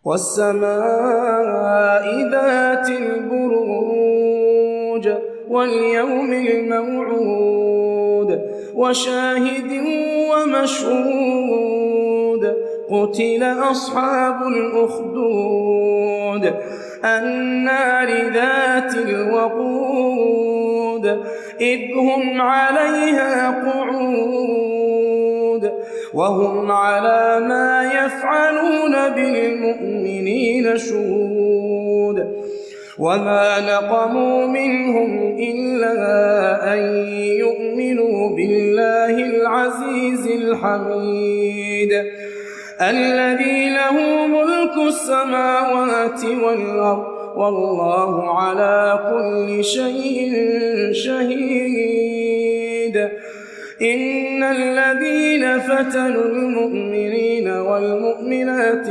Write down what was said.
والسماء ذات البروج واليوم الموعود وشاهد ومشهود قتل أصحاب الأخدود النار ذات الوقود إذ هم عليها قعود وهم على ما يفعلون بالمؤمنين شهود وما نقموا منهم إلا أن يؤمنوا بالله العزيز الحميد الذي له ملك السماوات والأرض والله على كل شيء شهيد إن الذين فتنوا المؤمنين والمؤمنات